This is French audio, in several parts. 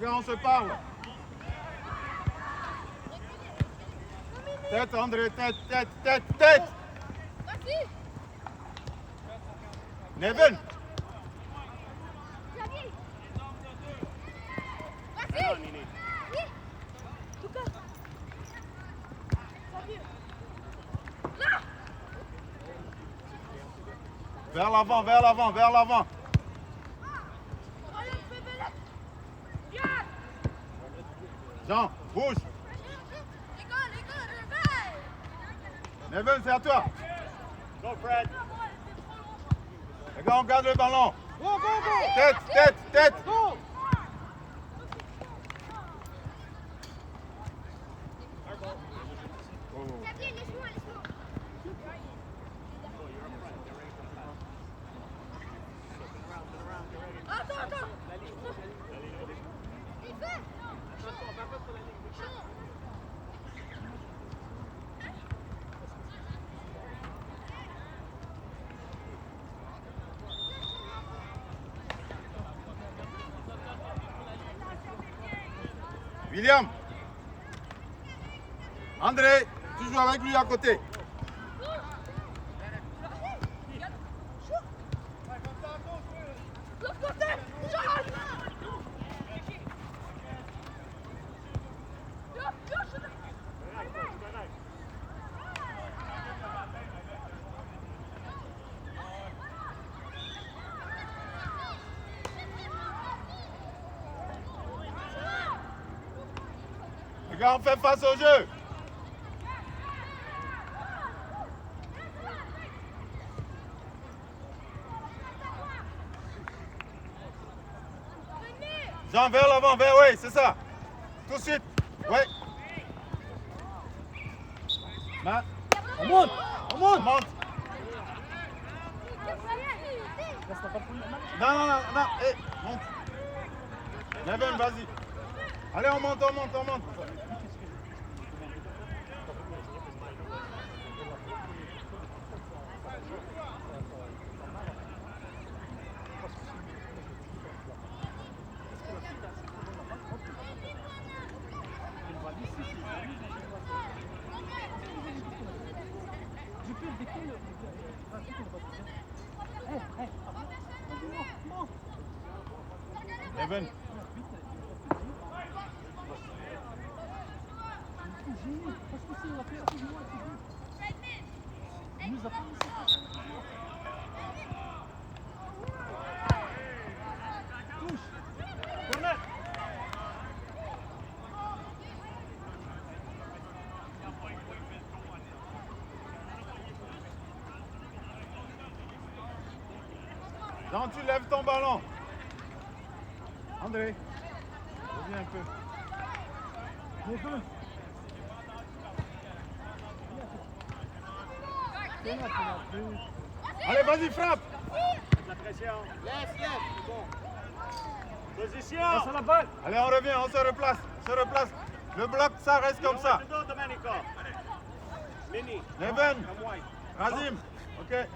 gars, on se parle. Tête, André, tête, tête, tête, tête. Vas-y. Neven. Vas-y. Oui. Lucas. Là. Vers l'avant, vers l'avant, vers l'avant. Jean, bouge. Neven, c'est à toi. Go, Fred. Les gars, on garde le ballon. Go, go, go. Tête, tête, tête. Go. William. André, tu joues avec lui à côté. Les gars, on fait face au jeu. Jean, vers l'avant, vers, oui, c'est ça. Tout de suite. Oui. On monte. On monte. On monte. Non, non, non, non. Hey, monte. Neven, vas-y. Allez, on monte, on monte, on monte. Neven. Jean, tu lèves ton ballon. André, reviens un peu. Allez, vas-y, frappe. La pression. Laisse, laisse. Bon. Position. Passe à la balle. Allez, on revient, on se replace. On se replace. Le bloc, ça reste comme ça. Domenico. Mini. Neven. Come wide. Razim. Ok.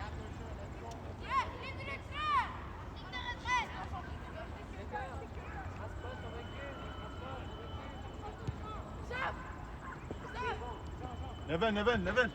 Neven, Neven, Neven.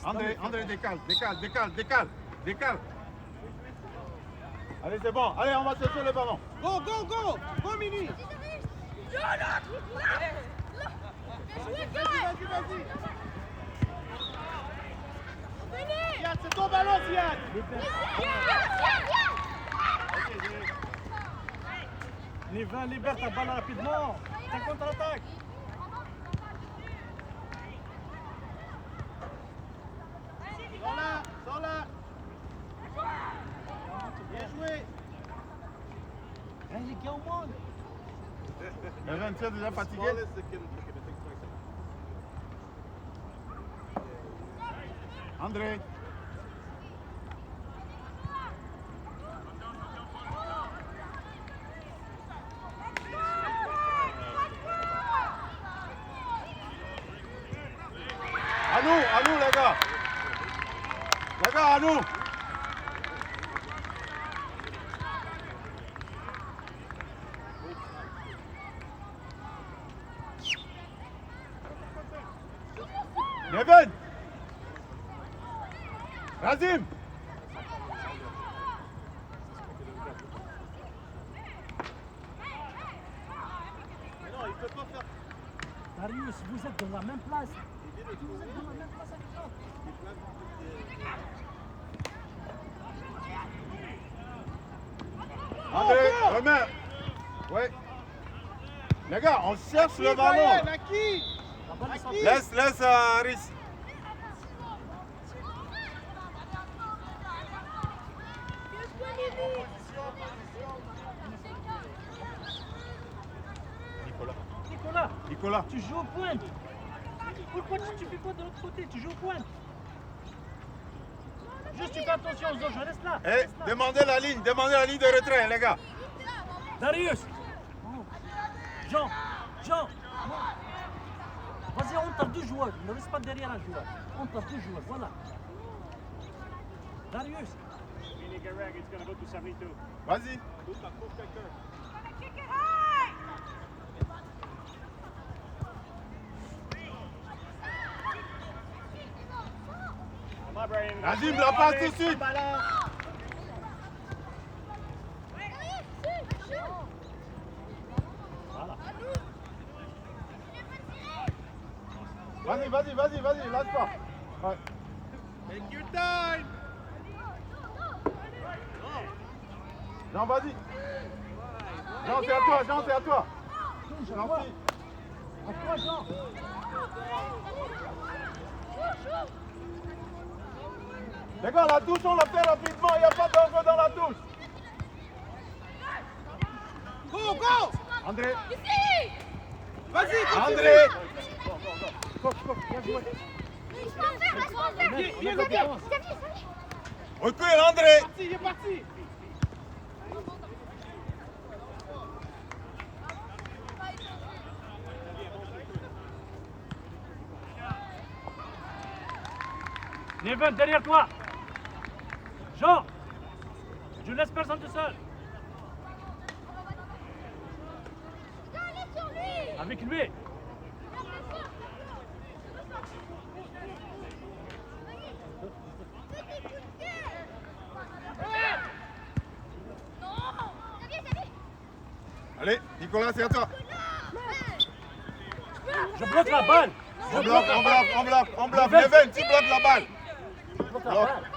André, André, décale, décale, décale, décale, décale. Allez, c'est bon. Allez, on va chercher le ballon. Go, go, go. Go, Mini. Vas-y, vas-y. Ziad, c'est ton ballon, Ziad. Neven, libère ta balle rapidement. T'es contre-attaque. Sors là. Bien joué. Les gars, au monde. Neven, tu es déjà fatigué? André. À nous les gars. Les gars, à nous. Neven. Razim. Mais non, il peut pas faire. Darius, vous êtes dans la même place. Vous êtes dans la même place avec les autres. André, remets. Ouais. Les gars, on cherche le ballon. À qui? La balle est À sortie. qui? Laisse Riz. Nicolas, Nicolas. tu joues au point. Pourquoi tu fais quoi de l'autre côté? Tu joues au point. Juste tu fais attention aux autres, je reste là. Eh, Reste là. demandez la ligne de retrait, les gars. Darius. Jean. Vas-y, on tape deux joueurs. Ne reste pas derrière un joueur. On tape deux joueurs, voilà. Darius. Vas-y. Razim, la passe tout de suite. Voilà. Vas-y, lâche pas. Ouais. Take your time. Jean, vas-y. Jean, c'est à toi, c'est à toi. Touche, à Gentil. toi. À toi, Jean. Les gars, la touche, on la fait rapidement, il n'y a pas d'enjeu dans la touche. Go. André, Ici! Vas-y, continue. André. Coq, bien joué. Laisse-moi Mets la défense. Recule, André. Il est parti. Neven, derrière toi. Jean. Je laisse personne tout seul. Avec lui. Allez, Nicolas, c'est à toi. Je bloque la balle. On bloque. Neven, tu bloques la balle. Je bloque la Bloque. balle.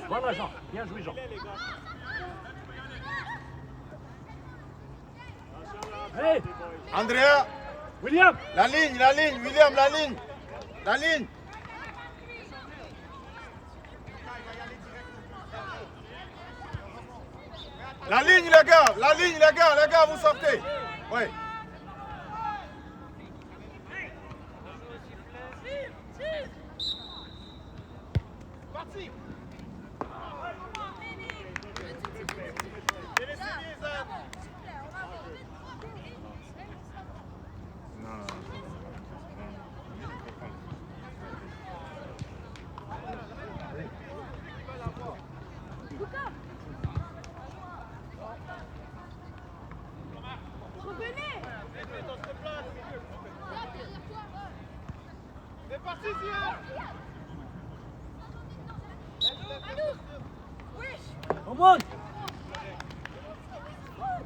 Voilà, Jean. Bien joué, Jean. Hey, Andrea, William. la ligne, William, la ligne. La ligne, les gars, vous sortez. Oui. Parti. C'est parti, Sia. On monte.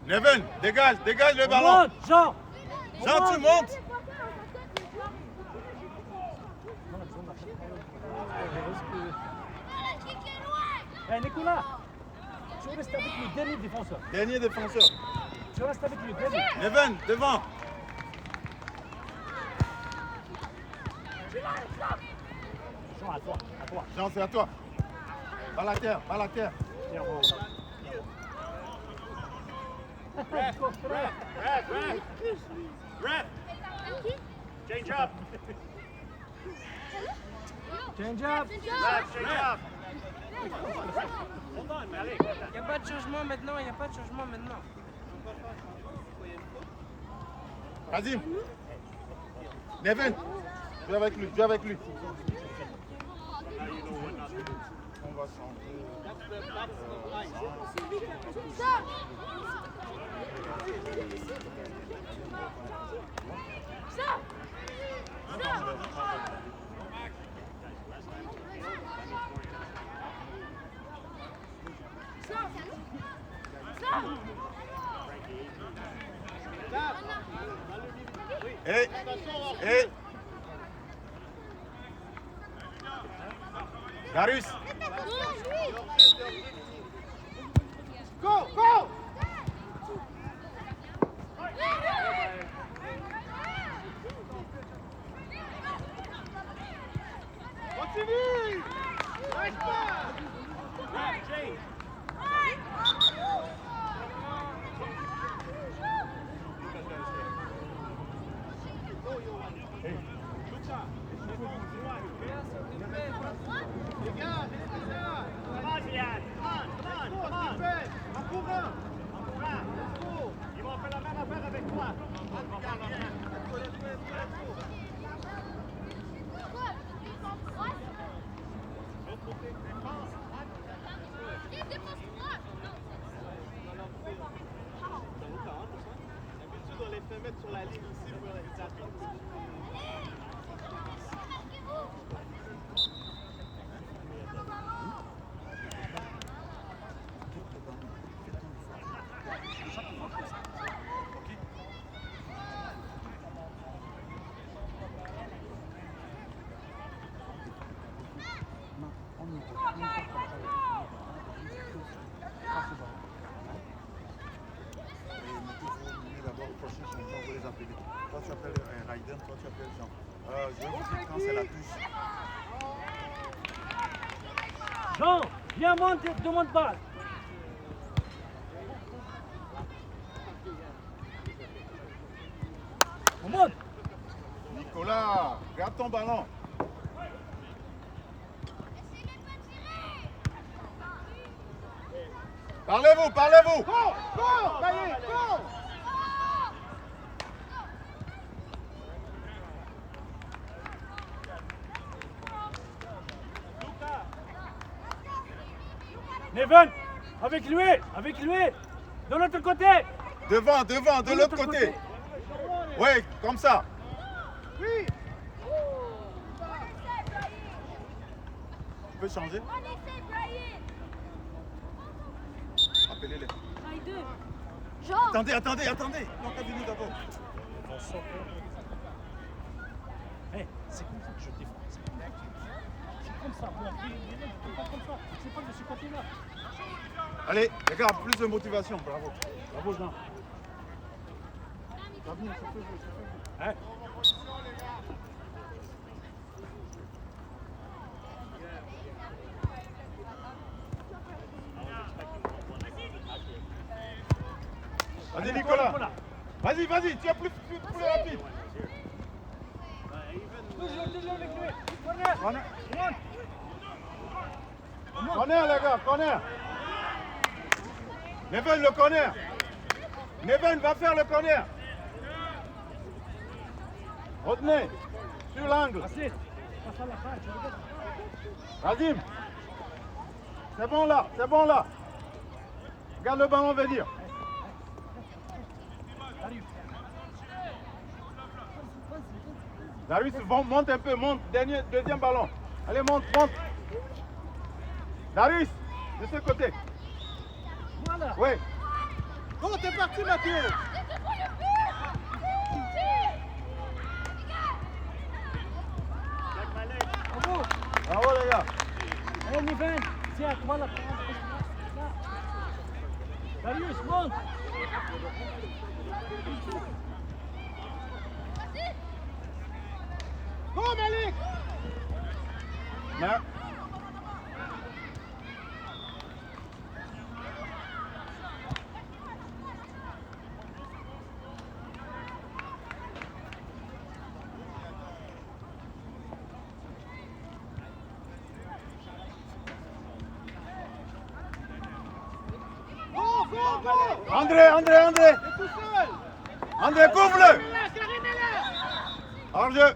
Neven, dégage le On ballon. monte, Jean. On Jean, tu monte. montes. Hey, Nicolas. Tu restes avec le dernier défenseur. Dernier défenseur. Tu restes avec le dernier. Neven, devant. Jean, à toi. Jean, c'est à toi. Balle à terre. Tiens, bon. Ref. Change up. Change up. Il n'y a pas de changement maintenant, il n'y a pas de changement maintenant. Kazim. Neven. Joue avec lui, joue avec lui. On va changer. Stop! Stop! Stop! Hey, hey. Darius. Go, go! Continue! Lâche pas! Les gars, restez là! En courant! Ils vont faire la même affaire avec toi. D'habitude, on les fait mettre sur la ligne ici pour les appuyer. D'abord, au prochain changement, vous les appelez. Toi, tu appelles Raiden, toi, tu appelles Jean. Je vais vous dire quand c'est la touche. Jean, viens monter, demande pas. On monte. Nicolas, garde ton ballon. Parlez-vous, parlez-vous. Go! Go! Bailly, go! Neven, avec lui, de l'autre côté. Devant, devant, de l'autre côté. Oui, comme ça. Oui! Tu peux changer. Appelez-les. Jean! Attendez, attendez, attendez. Non, Kabini d'abord. Hey, c'est comme ça que je défends. C'est comme ça. Bon, c'est pas comme ça. C'est pas de ce côté-là. Allez, les gars, plus de motivation. Bravo. Bravo, Jean. Kabini, ça fait jouer, ça fait jouer. Hein? Vas-y, Nicolas. Vas-y, vas-y, tu es plus rapide. Toujours avec lui. Corner. Corner. Monte. Corner, les gars, corner. Neven, le corner. Neven va faire le corner. Retenez. Sur l'angle. Assez. Passe à la fin. Razim. C'est bon là, c'est bon là. Regarde le ballon venir. Arrive. Darius, monte un peu, monte. Deuxième ballon. Allez, monte, monte. Darius, de ce côté. Voilà. Oui. Go, t'es parti, Mathieu! Bravo. Bravo les gars. Allez, Neven. Tiens, toi là. Darius, monte. Go, Malik! Mais, André, André, André. André, couvre-le. Hors-jeu.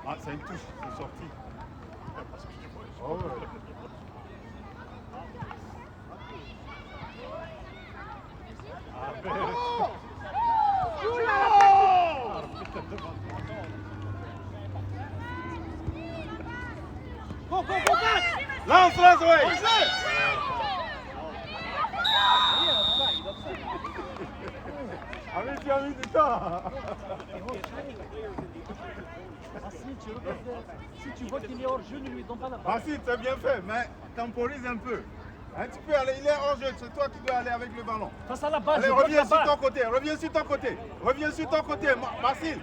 Ah, c'est une touche, c'est sorti. Oh, ouais. Lance, lance, ouais. Ah mais tu as mis du temps. Si tu vois qu'il est hors jeu, ne lui donne pas la balle. Ah si, tu as bien fait, mais temporise un peu. Hein, tu peux aller, il est hors jeu, c'est toi qui dois aller avec le ballon. Face à la balle, Allez, je bloque reviens la sur balle. ton côté, reviens sur ton côté. Reviens sur ton côté, Marcel.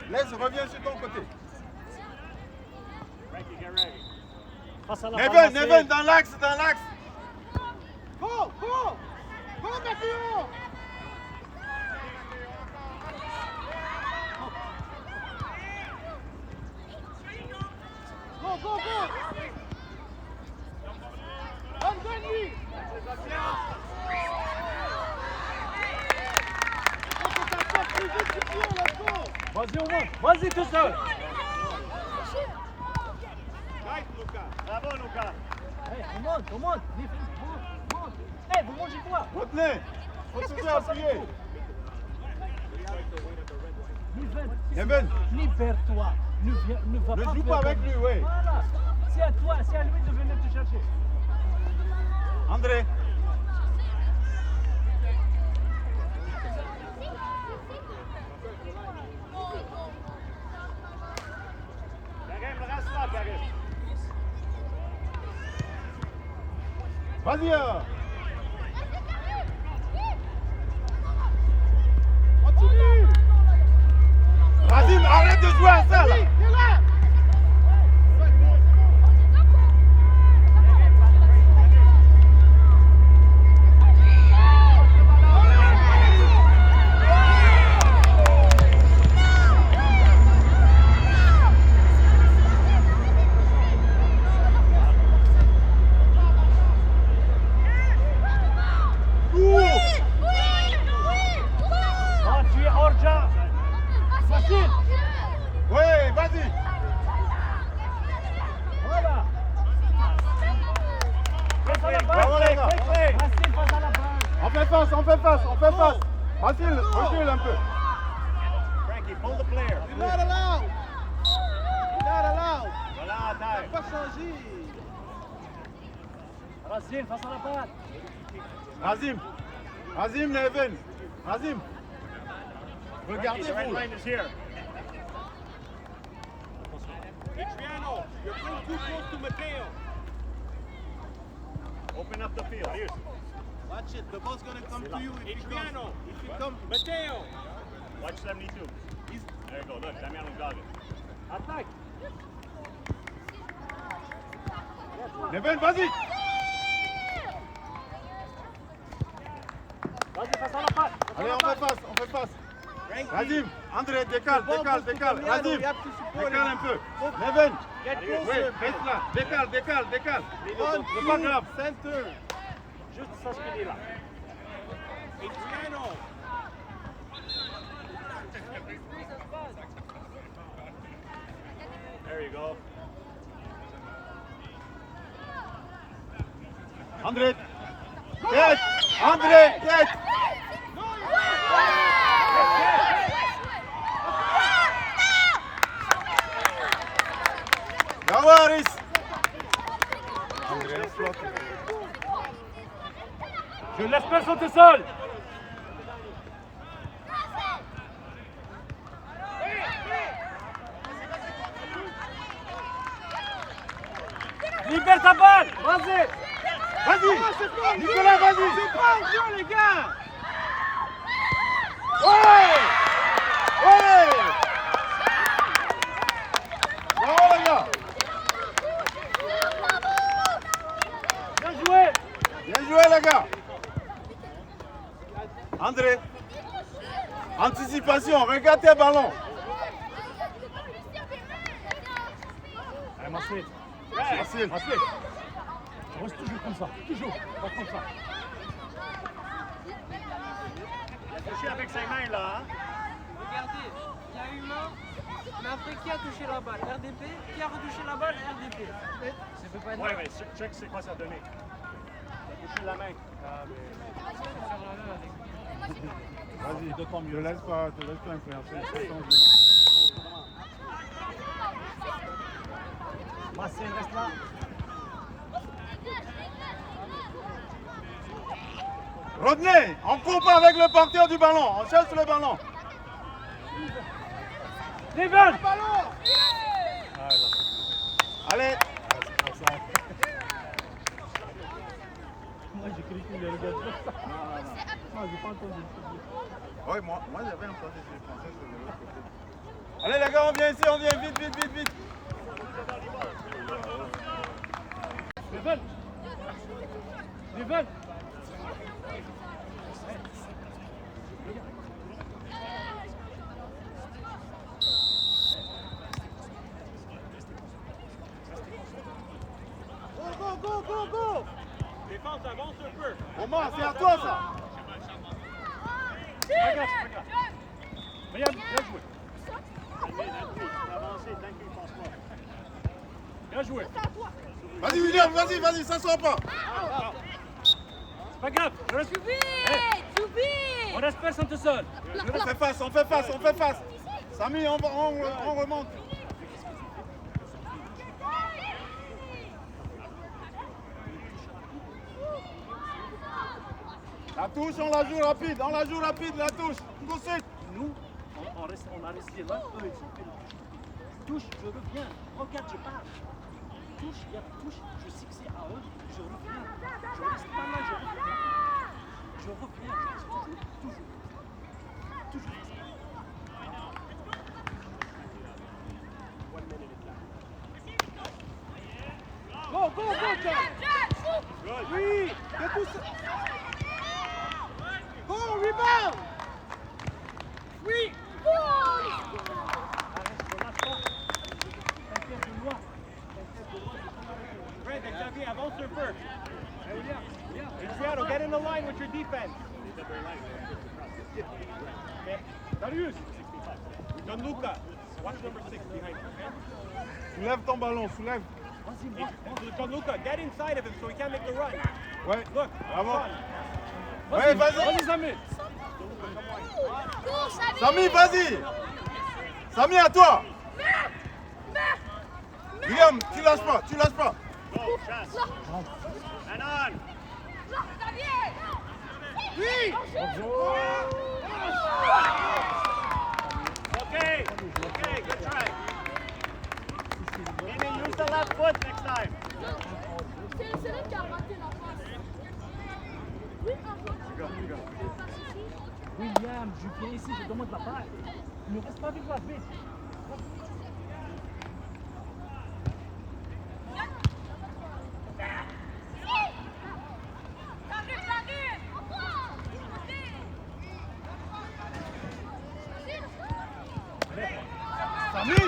Laisse, reviens sur ton côté. Frankie, get ready. Face à la Neven, balle, Neven, dans l'axe, dans l'axe. Go, go! Go, Mathieu! Go, go, go! Donne-lui! Vas-y au moins, vas-y tout seul. Nice, Luca. Bravo, Luca. Hey, come on. Monte. Hey, vous mangez quoi? Retenez. Faut se faire appuyer. Neven. Libère-toi. Ne va Ne pas joue faire pas avec de- lui, ouais. Voilà. C'est à toi, c'est à lui de venir te chercher. André. Karim, reste là, Karim. Vas-y. Continue! Razim, arrête de jouer à ça là. T'es là! Ah, tu es hors jeu. Facile. Ouais, vas-y. Voilà. Face à la Bravo, les gars. balle. Facile, face à la balle. On fait face, on fait face, on fait face. Facile, recule un peu. Frankie, pull the player. You're not allowed! You're not allowed! Voilà, taille. Pas changer! Facile, face à la balle. Razim. Razim, Neven. Razim. Regardez The red vous. line is here. Adriano, you're playing too close to Mateo. Open up the field. Here. Watch it, the ball's gonna come to you if Adriano. you come. Mateo. Watch 72. There you go. Look, Damiano's got it. Attaque. Neven, vas-y. Vas-y, face à la balle. Allez, on fait face, on fait face. Razim, André, décale. Razim, décale un peu. Neven, Get oui, closer. reste là. Décale. One, C'est pas grave. center. Juste ça ce qu'il dit là. Adriano. There you go. André. Tête. André, tête. Bravo, Aris. André, flotte. Je ne laisse personne tout seul. Libère ta balle. Vas-y. Vas-y. Nicolas, vas-y. C'est pas un jeu, les gars! Ouais. Bravo, les gars. Bien joué. Bien joué, les gars. André. Anticipation, regarde tes ballons. Allez, Marseille. Facile. Marseille. Tu restes toujours comme ça. Toujours. Pas comme ça. Touché avec ses mains là. Hein? Regardez, il y a humain, mais après qui a touché la balle? RDP. Qui a retouché la balle? RDP. Ça peut pas être. Ouais, mais check c'est quoi ça a donné. Touché la main. Vas-y, d'autant mieux. Te laisse pas influencer. C'est ton jeu. Marseille, reste là. Rodney, on court pas avec le porteur du ballon. On cherche le ballon. Neven. Allez. Moi, j'ai cru qu'il le regarde comme ça. Moi, j'ai pas entendu. Oui, moi j'avais entendu les Français sur le l'autre côté. Allez les gars, on vient ici, on vient vite. Neven. Neven. Go! Défense, avance un peu. Omar, c'est à toi ça. Regarde. Bien joué. Avancez, tant qu'il ne pense pas. Bien joué. Vas-y William, vas-y, ça sort pas. C'est pas grave. Je reste... On reste personne tout seul. On fait face. Samy, on remonte. La touche, on la joue rapide, la touche. Tout de suite. Nous, on a resté là. Eux, ils ont fait la touche. Touche, je reviens. Regarde, je parle. Touche, il y a touche. Je sais que c'est à eux. Je reviens. Je reste pas là, je reviens. Je reviens. Toujours. Go, John! Oui! Fais tout ça! Go, rebound! Oui! Fred, Xavier, avance un peu. Adriano, get in the line with your defense. Okay. Darius! Gianluca, watch number 6 behind you, okay? Soulève ton ballon, soulève. Gianluca, get inside of him so he can't make the run. Ouais, Look, bravo. John. Ouais, vas-y. Vas-y, Samy. Samy, vas-y. Samy, à toi. William, tu lâches pas. Go, chasse. And on. Oui! Okay, good try. Maybe use the left foot next time. C'est lui qui a raté la passe. Oui, un joueur. William, je viens ici, je demande la balle. Ne reste pas avec la bête. Samy.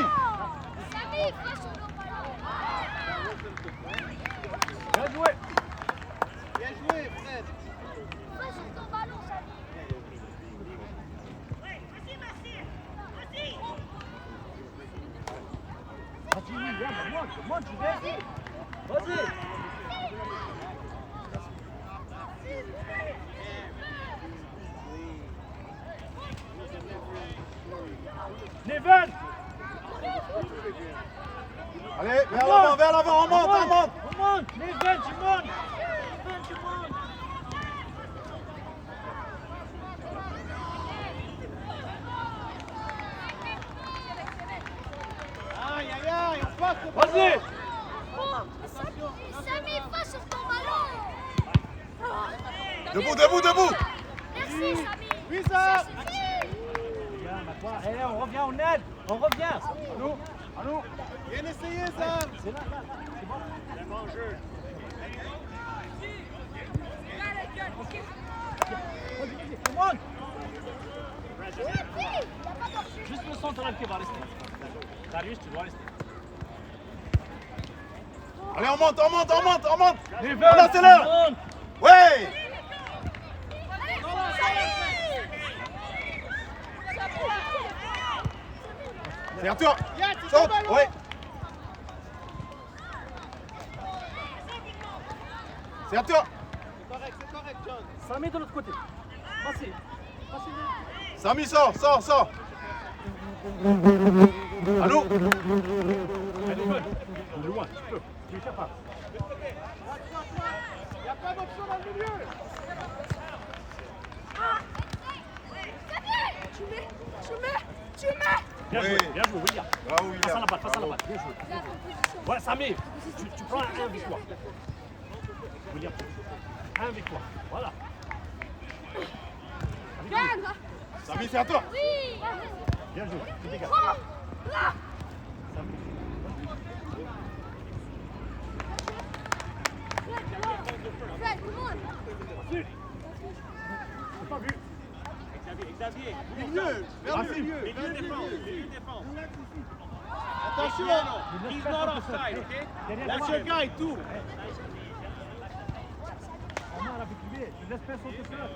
Samy, fais sur le ballon. Bien joué. Bien joué, Fred. Fais sur ton ballon, Samy. Vas-y, William, monte, je vais. Vas-y. Neven. Allez, vers l'avant, on monte. On monte. Neven, tu montes. Aïe, on passe le ballon. Vas-y. Samy, fais sur ton ballon. Debout. Merci, Samy. Oui, ça! Eh, on revient, on aide. On revient. À nous. Bien essayé, Sam! C'est là. C'est bon. Bon jeu. Vas-y, come on. Juste le centre qui va rester. Darius, tu dois rester. Allez, on monte, on monte, on monte, on monte. On accélère. Ouais. C'est à toi. Saute. Ouais. C'est à toi. Samy de l'autre côté. Passez. Samy, sors. À nous. Allez, loin, tu peux. Tu es capable. Il n'y a pas d'option dans le milieu. Tu mets. Bien joué, Oui. William. Bravo, William. Face à la balle, Bien joué. Ouais, Samy, tu prends un victoire. William, un victoire. Voilà. Samy, c'est à toi. Bien joué, tu dégages. Samy. Fred, come on. J'ai pas vu. Xavier, Milieu. Vers le milieu. milieu défense. Attention, He's not offside, ok? That's your guy, too. Omar avec lui, tu laisses personne te faire.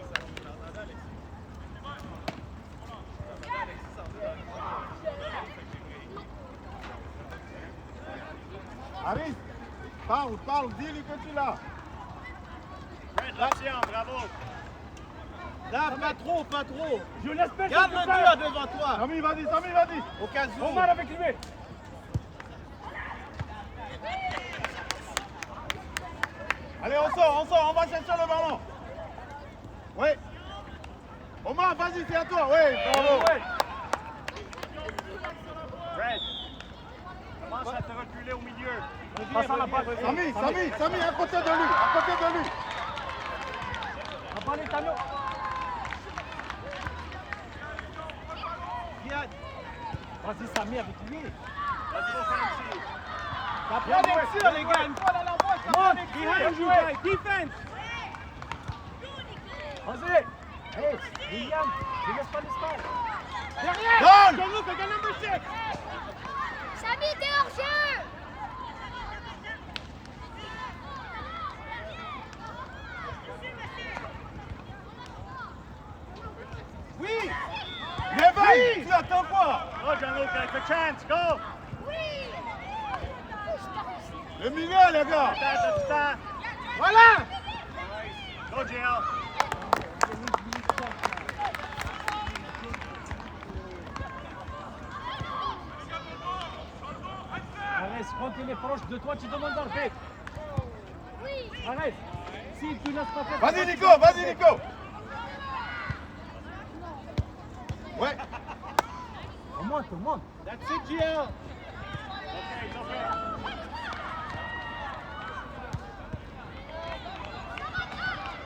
Aris, parle, dis-lui que tu l'as. Fred, l'action, bravo. Là, pas trop. Je laisse personne Garde te le faire. dur devant toi. Samy, vas-y. Au cas où. Omar avec lui. Allez, on sort, on va chercher le ballon. Ouais. Omar, vas-y, c'est à toi. Ouais, bravo. Fred, commence à te reculer au milieu. Passe à la balle. Samy, à côté de lui. La balle est à nous. Vas-y, Samy avec lui. Vas-y, offensive. Bien sûr, les gars. Une fois dans la boîte, Monte, behind you, bien guys. Defense. Vas-y. Hey, William, ne laisse pas l'espace. Derrière. Donne. Jean-Luc, regarde number 6. Samy, t'es hors jeu. Oui. Réveille, tu attends quoi? Go, Gianluca, it's a chance. Go. Le milieu, les gars. Attends. Voilà. Go, JL. Arrête, quand il est proche de toi, tu demandes d'arrêter. Arrête. Si tu laisses pas faire. Vas-y, Nico. Ouais. On monte. That's it, GL. Okay, it's okay.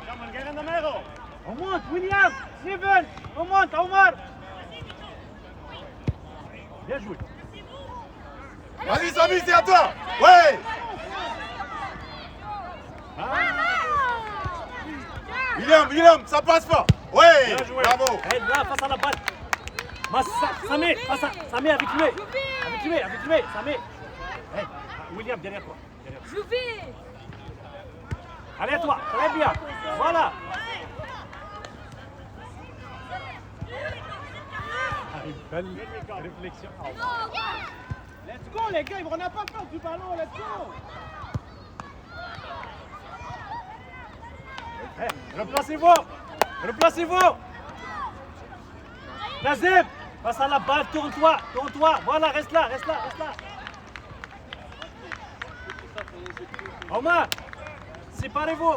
Come on, get in the middle. On monte, William, Steven, on monte, Omar. Bien joué. Vas-y, Samy, c'est à toi. Ouais. William, ça passe pas. Ouais. Bien joué. Bravo. Hey, là, face à la balle. Samy, Samy avec lui. Samy. Hey, William, derrière toi. Je vais. Allez à toi, très bien. Voilà. Belle réflexion. Let's go, les gars. On n'a pas peur du ballon. Let's go. Hey, replacez-vous. Nazim, passe à la balle, tourne-toi. Voilà, reste là. Omar, séparez-vous.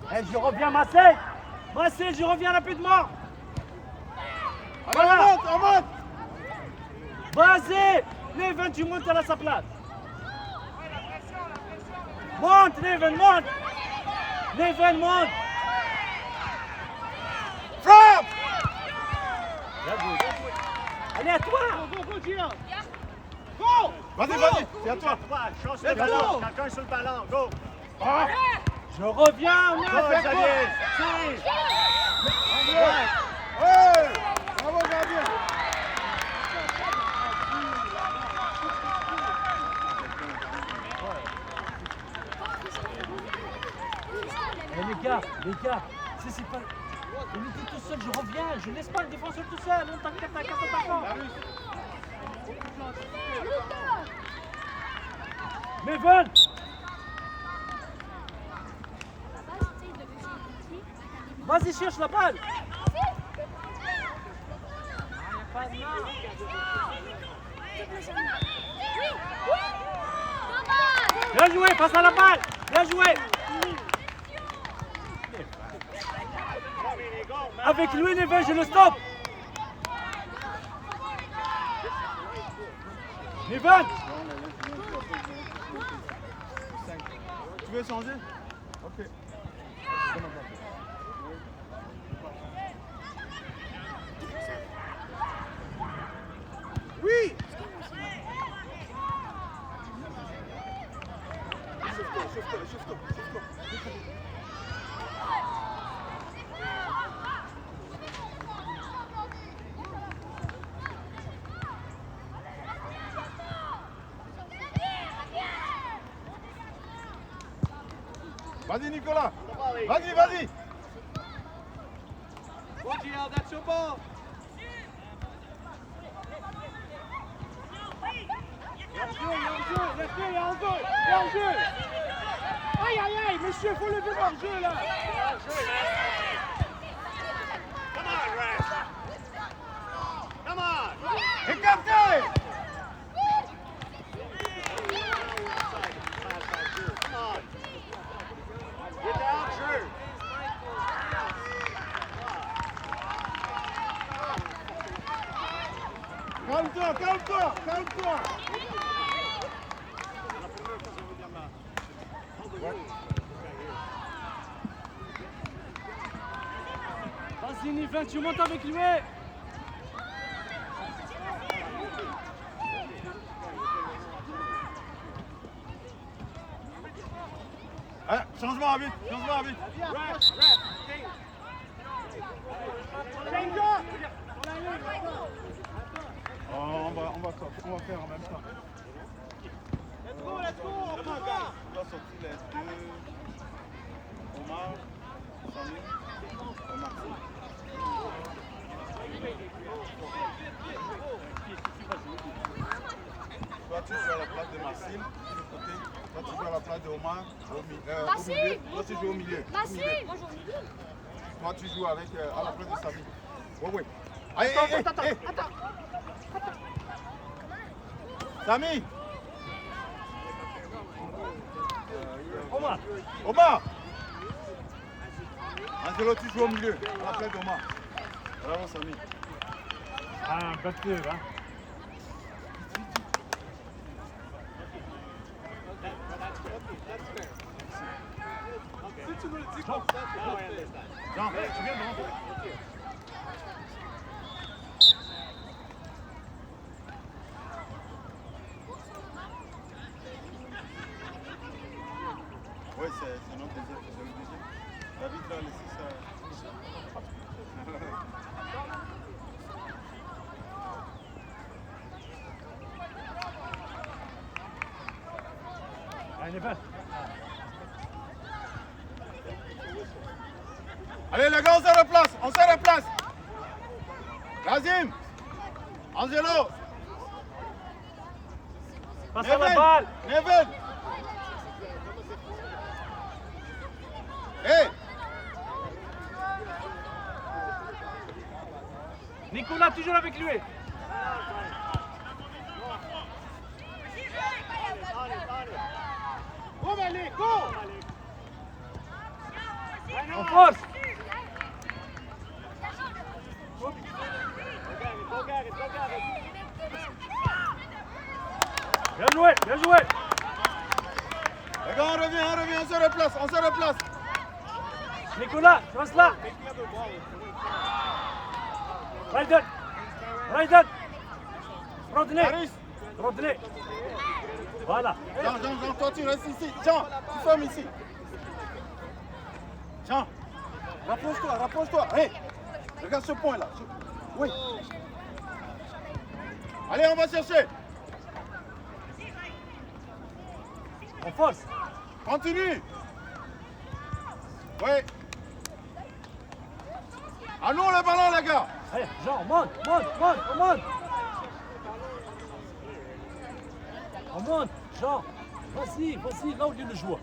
Hey, je reviens, Marseille, je reviens rapidement. Voilà. On monte. Vas-y, Neven, tu montes à sa place. Monte, Neven, monte. Frappe. Allez, à toi. Go, GL. Go. Vas-y, c'est à toi. Change le ballon. Quelqu'un sur le ballon. Go. Je reviens, Go, Neven. Xavier. Ouais. Bravo, gardien. c'est pas... Il était tout seul, je reviens, je laisse pas le défenseur tout seul, on t'inquiète, attaquant. Neven! Vas-y, cherche la balle! Bien joué, passe à la balle! Bien joué! Avec lui, Neven, je le stop! Neven! Tu veux changer? Ok. Oui! Chauffe-toi. Vas-y Nicolas! Vas-y! Bon, Gérard, that's your ball. Il y a un jeu. Aïe, monsieur, faut lever le jeu là. Come on, Rash. Come on. Écartez! Come on. Get down, sure. Calme-toi! Vas-y, Neven, tu montes avec lui! Changement à vite! On va faire en même temps. Let's go. On doit sortir les deux. Omar, Samy, Omar. Toi tu joues à la place de Maxime, de côté. Toi tu joues à la place de Omar, au milieu. Toi tu joues au milieu. Toi tu joues avec, à la place de Samy. Ouais. Allez, attends. Samy! Omar! Angelo, tu joues au milieu, à la place d'Omar. Bravo, Samy. Ah, un batteur, hein? Jean, tu viens de rentrer. Oui, c'est notre deuxième. David va laisser ça. Allez, Neven! Allez les gars, on se replace. Kazim, Angelo, Passe à la balle! Neven. Hey, Nicolas, toujours avec lui! Go, Malik, go. En force! Bien joué! les gars, on revient, on se replace. Nicolas, tu restes là! Raiden! Rodney! Voilà! Jean, toi tu restes ici. Jean, tu fermes ici. Jean, rapproche-toi. Hey, regarde ce point là. Oui. Allez, on va chercher. En force! Continue. Oui. À nous le ballon, les gars. Allez, Jean, monte. On monte, Jean. Vas-y, là où il y a le joueur.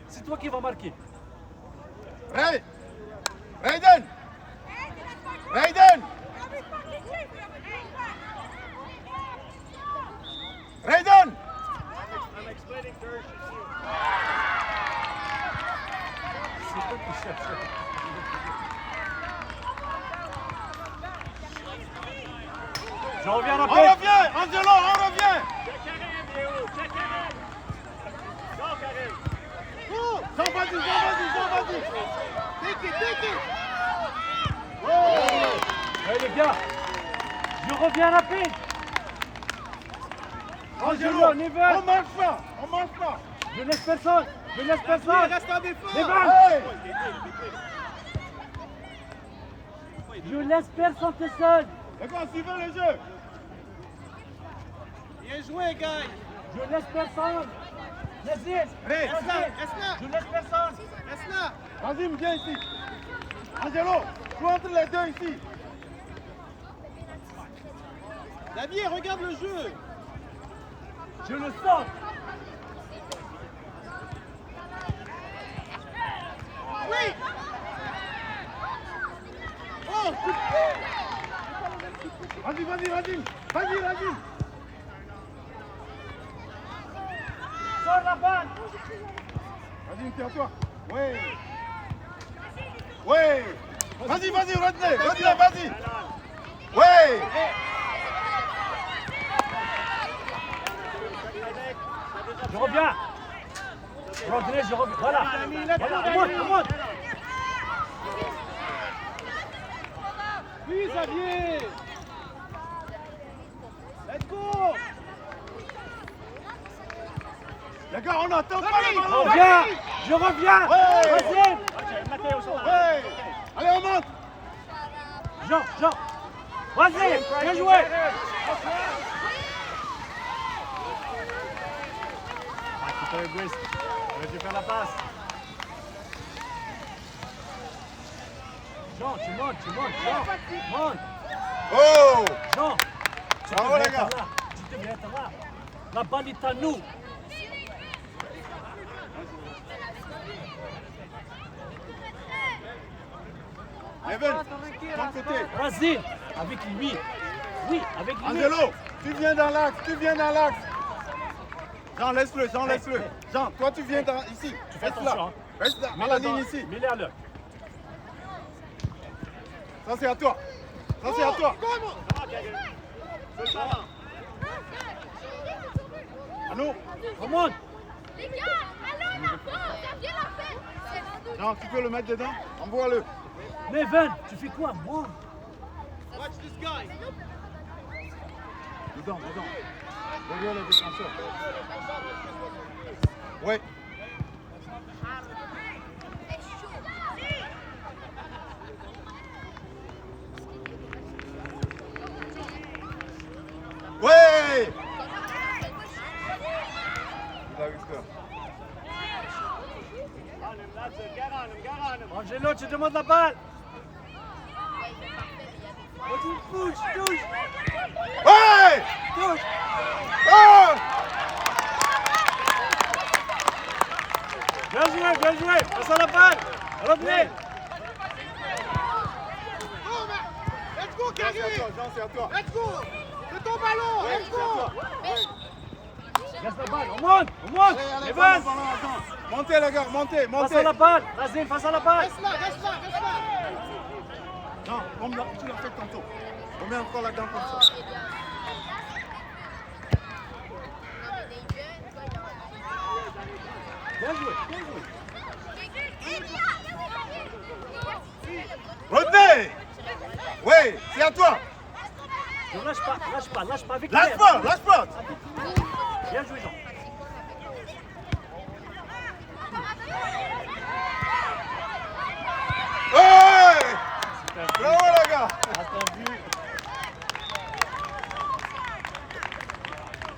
C'est toi qui vas marquer. Raiden. I'm explaining to her she's here. C'est toi qui cherches. Je reviens On rapide. revient, Angelo, on revient. Check Karim, Léo, check Karim. Go, Karim. Jean, vas-y. Take it. Allez les gars, je reviens rapide. Angelo, Neven. on marche pas. Je laisse personne. Reste en défense. Neven. Hey. Je laisse personne tout seul. Les gars, suivez le jeu. Bien joué, Guy. Je laisse personne. Vas-y. Reste là. Je laisse personne. Reste là. Vas-y, viens ici. Angelo, joue entre les deux ici. David, regarde le jeu. Je le sens. Oui. Oh, coup de pied. Vas-y. Sors la balle. Vas-y, tiens-toi. Ouais. Vas-y, Rodney, vas-y. Ouais. Je reviens. Rodney, je reviens. Voilà, on monte. Oui, Xavier. Let's go. Les gars, on n'attend pas le ballon. Je reviens. Ouais. Vas-y. Ok, Matteo, sur la Ouais. Allez, on monte. Jean. Vas-y, bien joué. Super Egoist. Vas-y, faire la passe. Jean, tu montes. Jean, monte. Oh. Jean, tu Bravo, devrais les gars. être là. Tu devrais être là. La balle est à nous. Evan, ton côté. Vas-y, avec lui. Oui, avec lui. Angelo, tu viens dans l'axe. Jean, laisse-le. Jean, toi, tu viens ici. fais Reste attention, là. hein. Reste là, à la ligne ici. Mets-les à l'heure. Ça, c'est à toi. Come on, Karim. Sur le ballon. À nous. Remonte. Les gars, allons en avant. Viens la faire. Jean, tu peux le mettre dedans. Envoie-le. Neven, tu fais quoi, moi? Watch this guy. Dedans. Derrière les défenseurs. Ouais. Ouais. Il a eu peur. On him, that's it. Get on him. Angelo, tu demandes la balle. Vas-y, touche. Ouais. Touche. Oh. Bien joué. Passe à la balle. Revenez. Let's go, Jean, Karim. c'est à toi. Let's go. C'est ton ballon. Ouais, Let's c'est à go. toi. Laisse la balle. On monte. Allez, Neven. ballon, attends. Montez, les gars, montez. Passe à la balle. Vas-y, passe à la balle. Reste là. Non, comme tu l'as fait tantôt. On met encore là-dedans comme ça. Bien joué. Rodney. Ouais, c'est à toi. Ne lâche pas avec Lâche pas. Bien joué, Jean. Ouais. Bravo, les gars.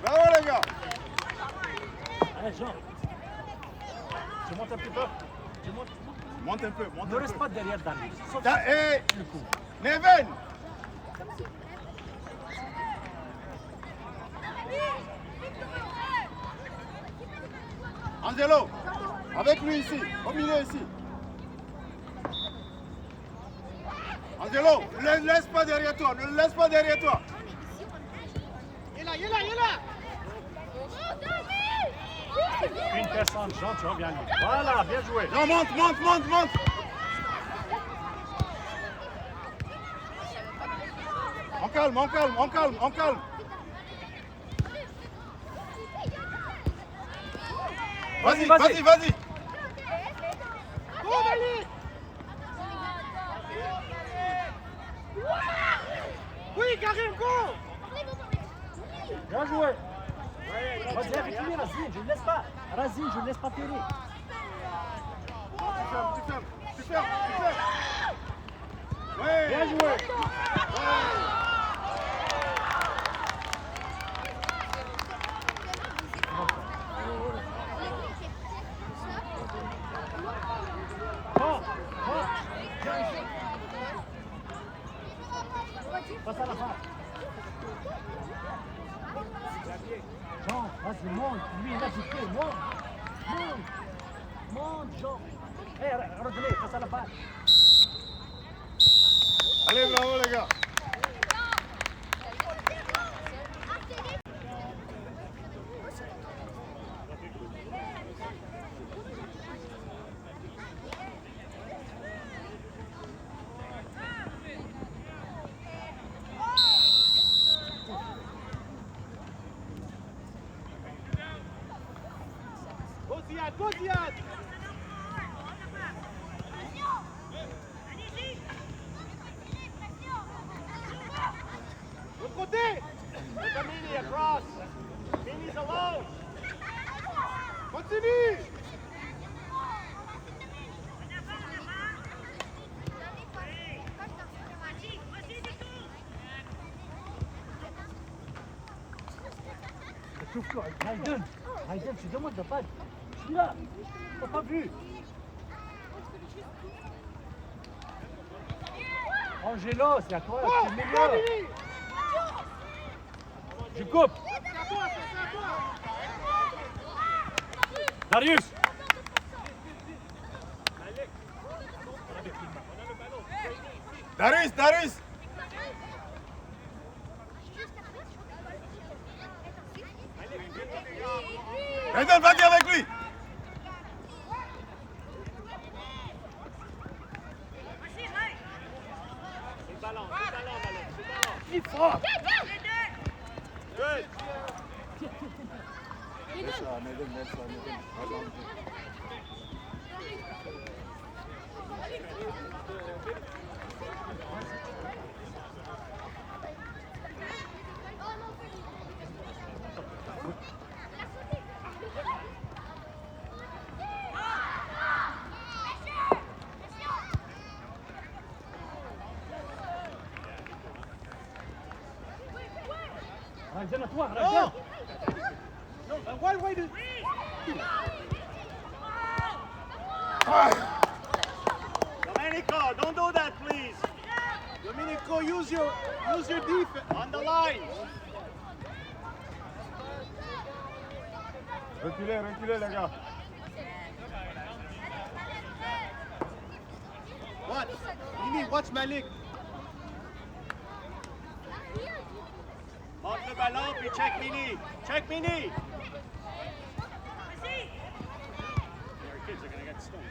Bravo, les gars. Allez, Jean. Tu montes un petit peu. Montez. un peu, monte Ne un reste peu. pas derrière Darius. Sauf Hey, le coup. Neven. Angelo, avec lui ici, au milieu ici. Angelo, ne le laisse pas derrière toi, ne le laisse pas derrière toi. Il est là, il est là, il est là. Une personne, Jean, tu reviens lui. Voilà, bien joué. Non, monte, monte, monte, monte. On calme, on calme, on calme, on calme. Vas-y, Vas-y. vas-y, vas-y. Go, Malik. Oui, Karim, go. Bien joué. Vas-y avec lui, Razine, je ne laisse pas. Razine, je ne laisse pas tirer. Tu fermes. Ouais. Bien joué. Bon, viens ici. Passe à la face. Jean, vas-y, monte. Lui, il a quitté. Monte, Jean. Hé, revenez, face à la balle. Allez, bravo les gars. Go, Ziad, go, Ziad. L'autre côté. Look at Mini across. Mini's alone. Continue. Trouve-toi, Hayden, tu demandes de balle. Je suis là. T'as pas vu. Angelo, c'est à toi, tu es meilleur. Mini. Je coupe. C'est à toi, c'est à toi. Darius. Darius. Aiden, vas-y avec lui. Il frappe. Good. Hayden à toi, Hayden. Why do... Domenico, don't do that, please. Domenico, use your defense. On the line. Reculez les gars. Watch. Mini, watch Malik. Monte le ballon, puis check Mini. Check Mini. Our kids are going to get stoned.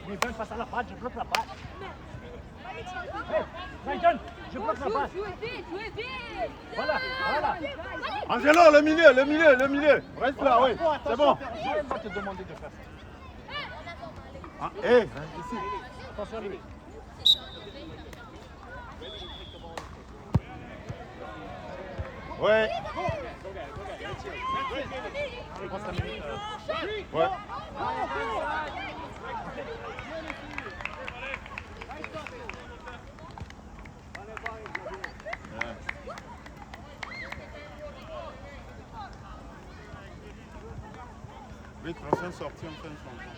Mais donne face à la balle, je bloque la balle. Hey, Hayden, je bloque la balle. Voilà. Angelo, le milieu. Reste là, oui. C'est bon. Je vais te demander de faire ça. Ah, hé, ici. Attention à lui. Ouais. Ouais. Vite, on fait une sortie, on fait un changement.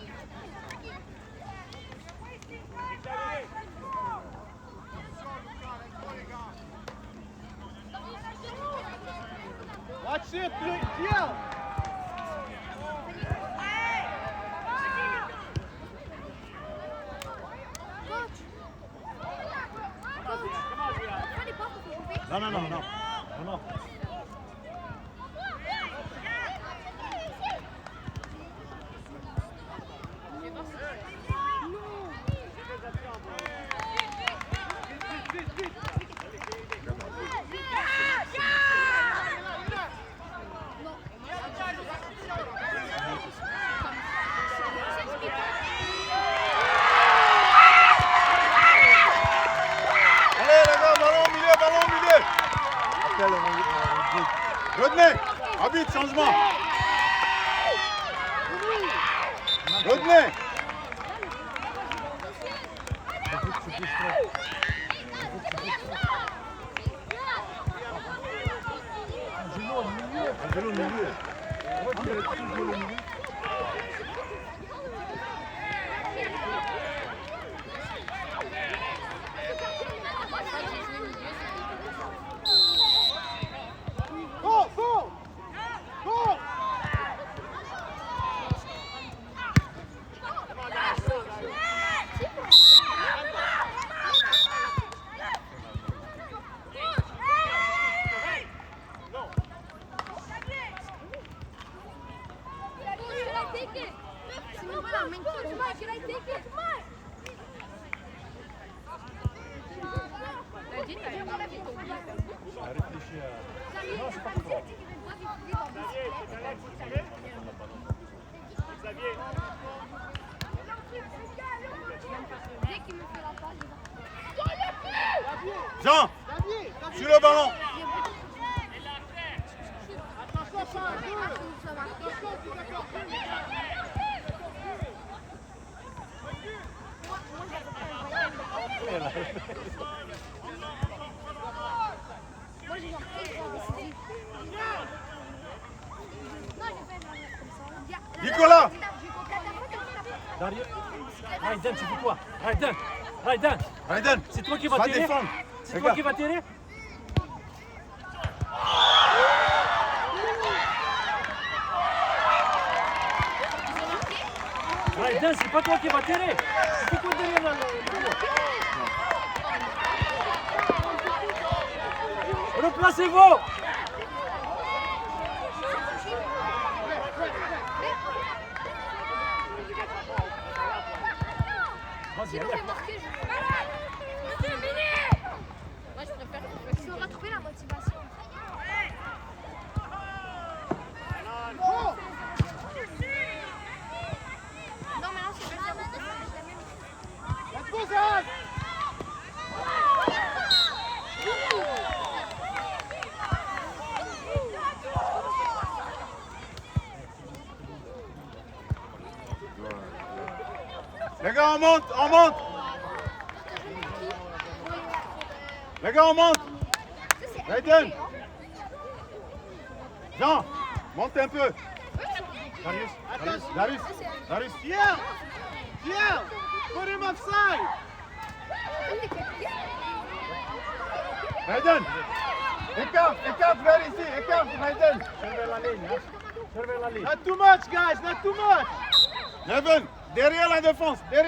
Watch it, Kiel! Non, non, non, non. Non, non. Rodney, arbitre, changement. Rodney. Angelo au milieu. Go, go! Go! Jean, sur le ballon. Nicolas. Raiden, tu fais quoi? Raiden, Raiden, c'est toi qui vas tirer? C'est toi qui vas tirer? Raiden, c'est pas toi qui vas tirer. C'est toi derrière le replacez-vous. Vas-y, allez. Moi, je préfère retrouver la motivation. Non, mais là, c'est pas bien. Let's go, Zach! Les gars, on monte, on monte. Les gars, on monte. Raiden. Jean, monte un peu. Darius. Kiel! Kiel! Put him offside! Raiden. Écarte vers ici, écarte Raiden. Surveille la ligne. Not too much, guys, not too much! Neven, derrière la défense. La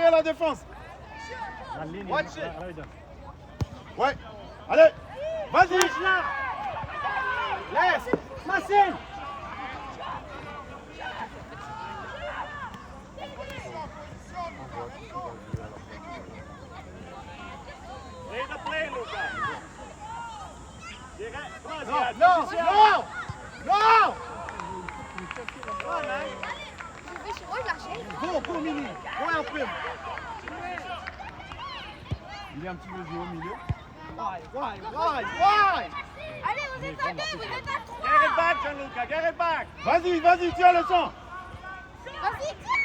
ligne. Watch it. Raiden. Ouais, allez, vas-y. Yes! Facile. Play the play, Luca. No! Come on, man. Go, Mini. Go help him. Il est un petit peu joué au milieu. Why? Allez, vous êtes à deux, vous êtes à trois. Get it back, Gianluca. Get it back. Vas-y, tiens le son. Vas-y, tiens.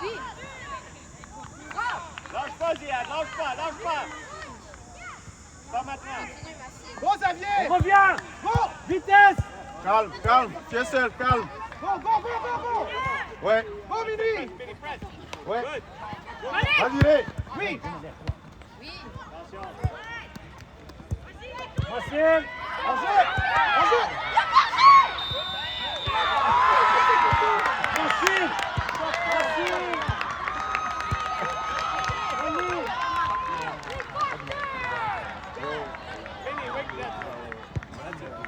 Oui. Lâche pas, Ziad. Lâche pas. Pas maintenant. Go, Xavier! On revient. Go! Vitesse. Calme, calme. Tu es seul, calme. Go, go, go, go, go. Ouais, Go, Minuit. ouais. Vas-y, Ray. Oui. Racine. Enjeu. Enjeu. Racine. Racine.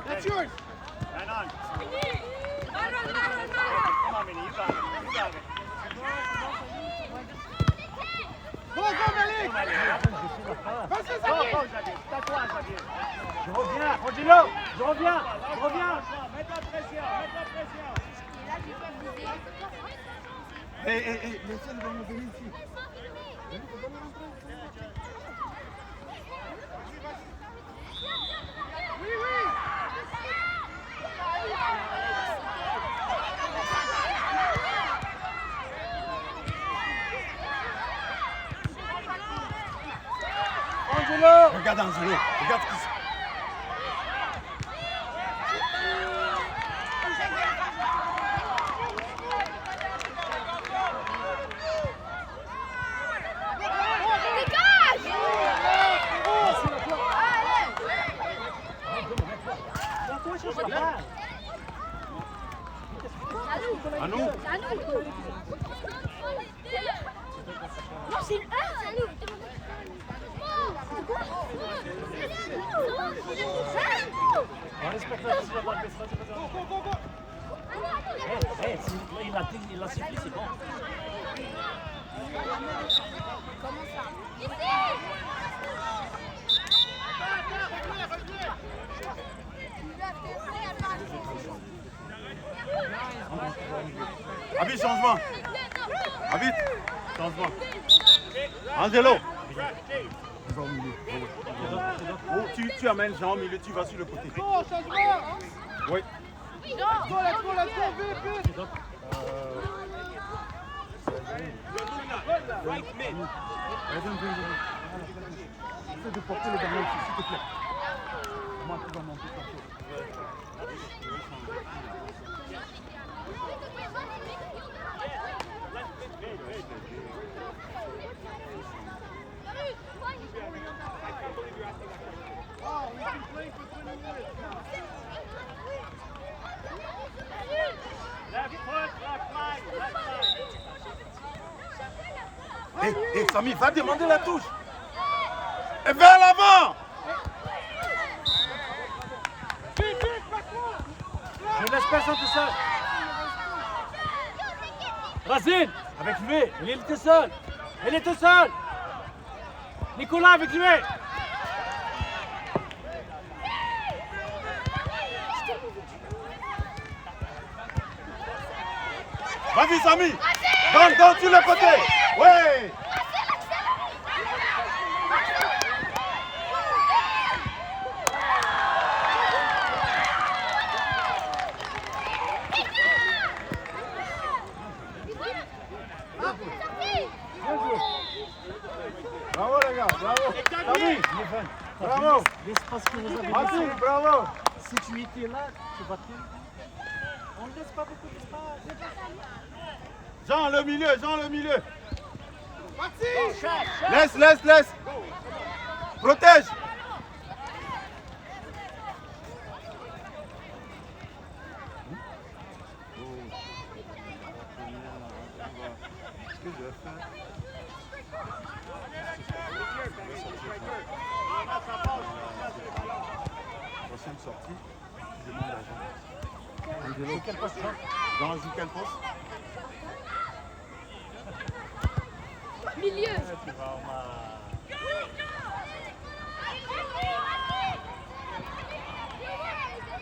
That's yours. Hang on. Come on, Minnie, you got it. You got it. Go, go, Malik. Vas-y, Go, Xavier. go, Xavier. C'est à toi, Xavier. Je reviens, Angelo. Je reviens. Je reviens. Mets la pression, mets la pression. Laissez le ballon venir ici. Oui, oui. Angelo. Regarde Angelo. Regarde ce qui se À nous. Non, c'est le 1, c'est à nous. On respecte la décision de la personne. Il a sifflé, c'est bon. Comment ça? Habite, changement. Habite, changement. Angelo. Oh, tu amènes Jean au milieu, tu vas sur le côté. Go, changement. Oui. Let's go, let's go, let's go. Vite, vite. Right mid. Essaie de porter le ballon ici, s'il te plaît. Comment tu vas monter ton tour? Left foot, left leg, left side. Hé, Samy, va demander la touche. Et vers l'avant. Vite, vite, passe-moi. Je laisse personne tout seul. Racine, avec lui. Il était seul. Il était seul. Nicolas, avec lui. Vas-y, Samy. Dans sur le côté. Ouais. Bravo les gars, bravo. Samy, bravo. L'espace que vous avez Merci, laissé. bravo. Si tu étais là, tu battais. On ne laisse pas beaucoup d'espace. Jean, le milieu, Jean, le milieu. Parti. Laisse. Protège. Ce que je vais faire. Prochaine sortie, je demande à Jean. Angelo, quel poste Jean joue quel poste? Milieu.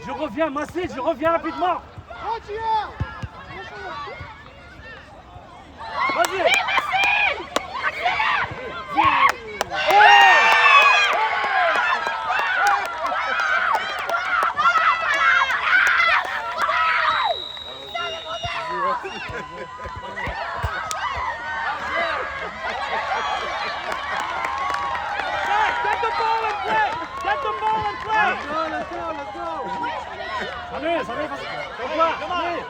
Je reviens, Massé, je reviens rapidement. Oh, tu as. Vas-y. Get the ball and play! Get the ball and play! Let's go, let's go! Salut, salut, c'est toi, allez,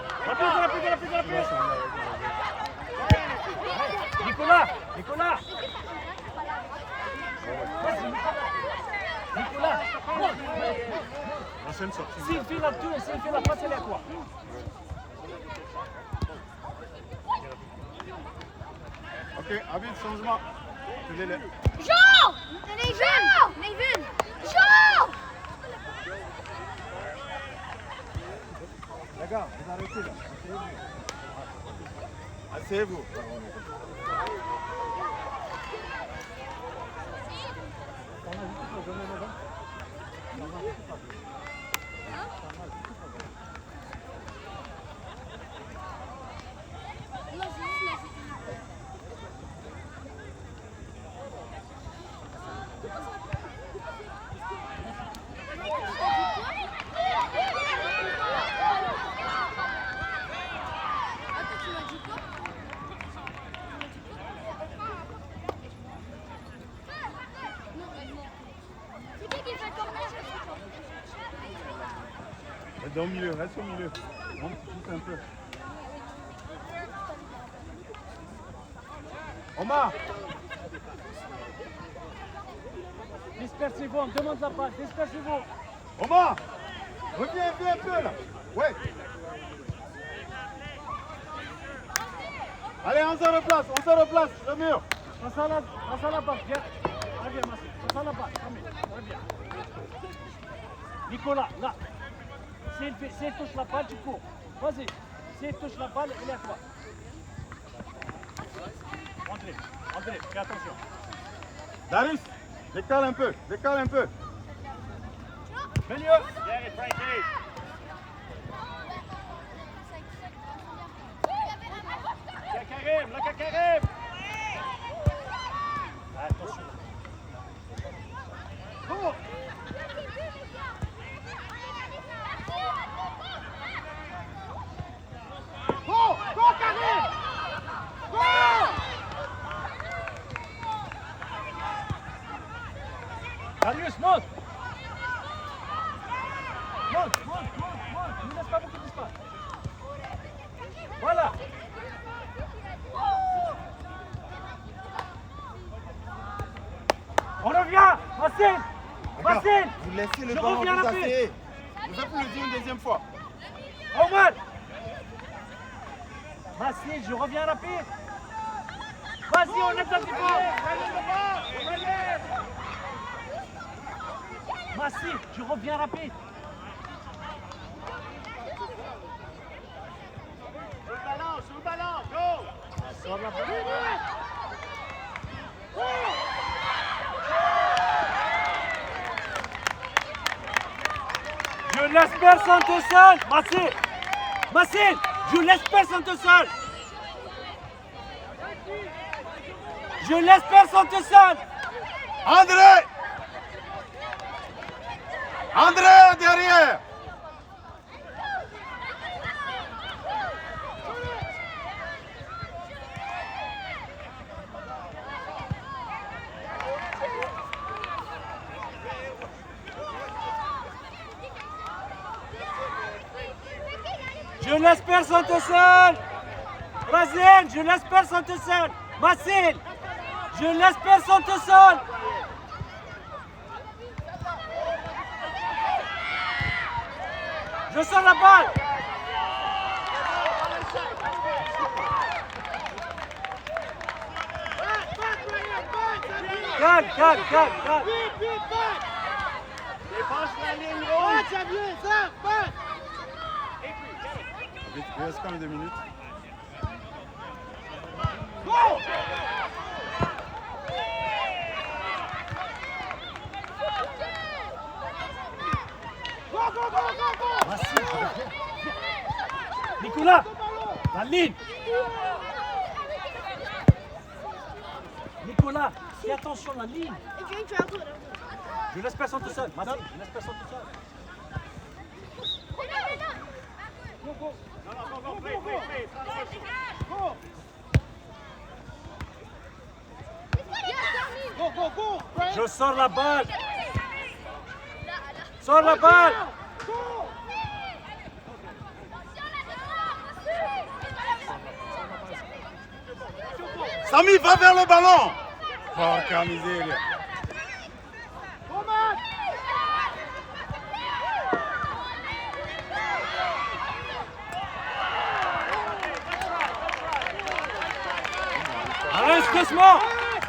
rapide. Nicolas. Vas-y, Nicolas. S'il fait la tour, s'il fait la passe, elle est à toi. Ok, arbitre, changement. Filez-les. Jean! Nathan! Jean! Les gars, vous arrêtez là. Asseyez-vous. Reste au milieu, reste au milieu. On pousse un peu. Omar! Dispersez-vous, on demande la passe, dispersez-vous. Omar! Reviens un peu là. Ouais. Allez, on se replace, le mur. Passe à la balle, viens. Reviens, Massi, passe à la balle, reviens. Nicolas, là. S'il touche la balle, tu cours. Vas-y. S'il touche la balle, il est à toi. Entrez, fais attention. Darius, décale un peu. Milieu. Yeah, Frankie. Karim. Attention. Go! Go, Karim! Go! Darius, monte. Ne laisse pas beaucoup d'espace. Voilà. On revient. Marcel. Vous laissez le Je ballon, reviens vous rapide. asseyez. Vous faites le dire une deuxième fois. Omar. Marcel, je reviens rapide. Vas-y, on est dans le Marcel, je reviens rapide. Sur le ballon, go! Sors la balle. Je laisse personne tout seul. Marcel, je laisse personne tout seul. Je laisse personne tout seul. André derrière. Je laisse personne tout seul. Razien, je laisse personne tout seul. Marcel, je laisse personne tout seul. Je sors la balle. Calme. Dépasse la ligne rouge! Il reste quand même 2 minutes. Nicolas, la ligne. Nicolas, fais attention à la ligne. Je laisse personne tout seul. Marcel, je laisse personne tout seul. Je sors la balle. Sors la balle. Samy, va vers le ballon. Oh, quelle misère. Arrête, doucement.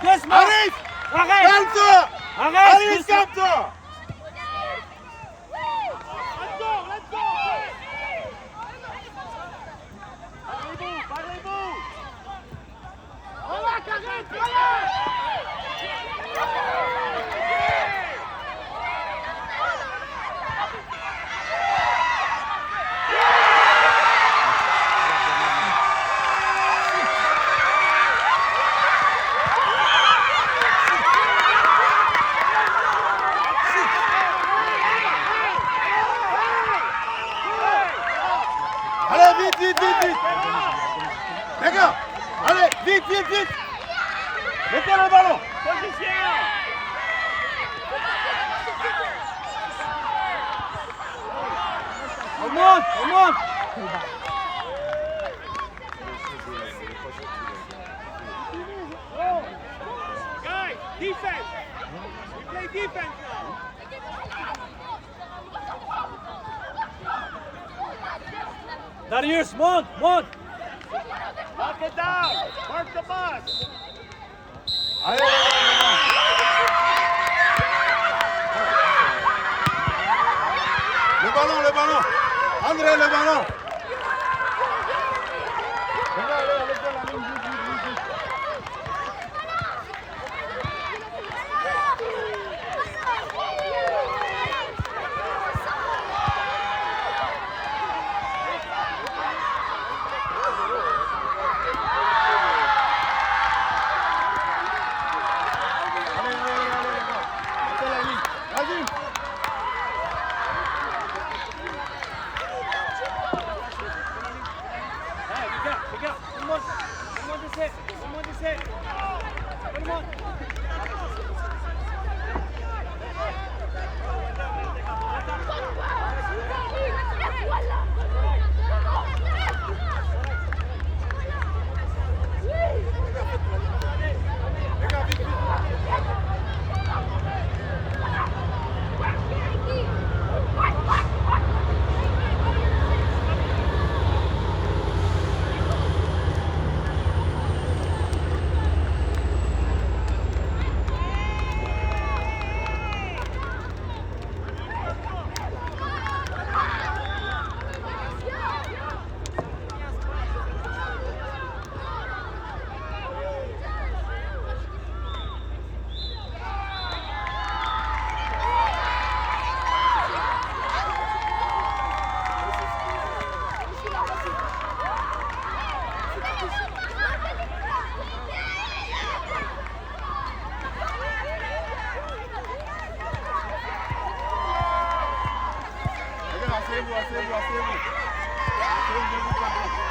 Doucement. Arrête. Arrête. Calme-toi. Arrête. Allez, doucement. calme-toi. Allez, vite, vite, vite, vite. Les gars, allez, vite, vite, vite. Mettez le ballon. On monte, on monte. Guys, defense. We play defense now. Darius, monte, monte. Lock it down. Mark the bus. Allez, le ballon, le ballon. André, le ballon. Allez, faire la ligne, vite, vite, vite. Les gars, tout le monde essaie, tout le monde essaie. Tout le monde. Asseyez-vous, asseyez-vous, asseyez-vous. Asseyez-vous,